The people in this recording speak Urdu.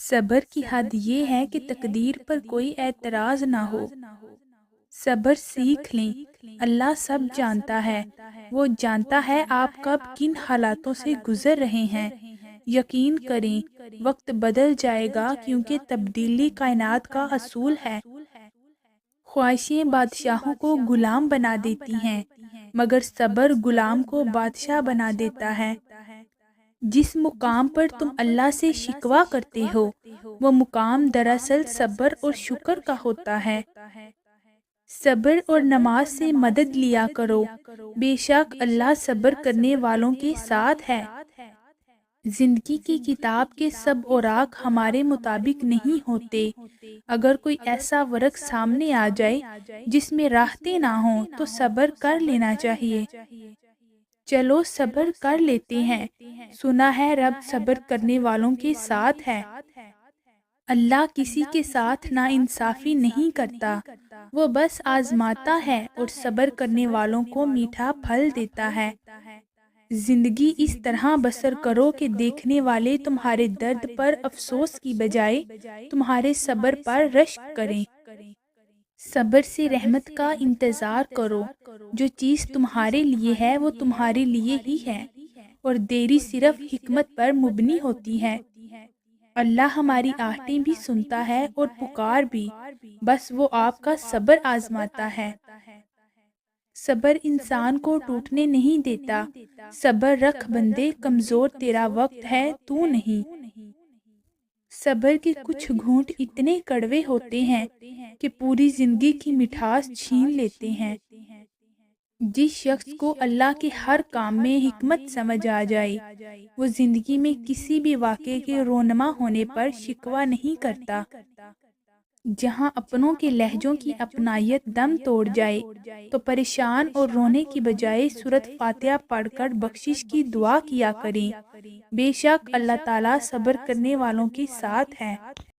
صبر کی حد یہ ہے کہ تقدیر پر کوئی اعتراض نہ ہو۔ صبر سیکھ لیں، اللہ سب جانتا ہے۔ وہ جانتا ہے آپ کب کن حالاتوں سے گزر رہے ہیں۔ یقین کریں، وقت بدل جائے گا کیونکہ تبدیلی کائنات کا اصول ہے۔ خواہشیں بادشاہوں کو غلام بنا دیتی ہیں، مگر صبر غلام کو بادشاہ بنا دیتا ہے۔ جس مقام پر تم اللہ سے شکوہ کرتے ہو، وہ مقام دراصل صبر اور شکر کا ہوتا ہے۔ صبر اور نماز سے مدد لیا کرو، بے شک اللہ صبر کرنے والوں کے ساتھ ہے۔ زندگی کی کتاب کے سب اوراق ہمارے مطابق نہیں ہوتے۔ اگر کوئی ایسا ورق سامنے آ جائے جس میں راحتیں نہ ہوں تو صبر کر لینا چاہیے۔ چلو صبر کر لیتے ہیں، سنا ہے رب صبر کرنے والوں کے ساتھ ہے۔ اللہ کسی کے ساتھ نا انصافی نہیں کرتا، وہ بس آزماتا ہے اور صبر کرنے والوں کو میٹھا پھل دیتا ہے۔ زندگی اس طرح بسر کرو کہ دیکھنے والے تمہارے درد پر افسوس کی بجائے تمہارے صبر پر رشک کریں۔ صبر سے رحمت کا انتظار کرو، جو چیز تمہارے لیے ہے وہ تمہارے لیے ہی ہے، اور دیری صرف حکمت پر مبنی ہوتی ہے۔ اللہ ہماری آہٹیں بھی سنتا ہے اور پکار بھی، بس وہ آپ کا صبر آزماتا ہے۔ صبر انسان کو ٹوٹنے نہیں دیتا۔ صبر رکھ بندے، کمزور تیرا وقت ہے تو نہیں۔ صبر کے کچھ گھونٹ اتنے کڑوے ہوتے ہیں کہ پوری زندگی کی مٹھاس چھین لیتے ہیں۔ جس شخص کو اللہ کے ہر کام میں حکمت سمجھ آ جائے، وہ زندگی میں کسی بھی واقعے کے رونما ہونے پر شکوہ نہیں کرتا۔ جہاں اپنوں کے لہجوں کی اپنائیت دم توڑ جائے تو پریشان اور رونے کی بجائے سورۃ فاتحہ پڑھ کر بخشش کی دعا کیا کریں۔ بے شک اللہ تعالیٰ صبر کرنے والوں کے ساتھ ہے۔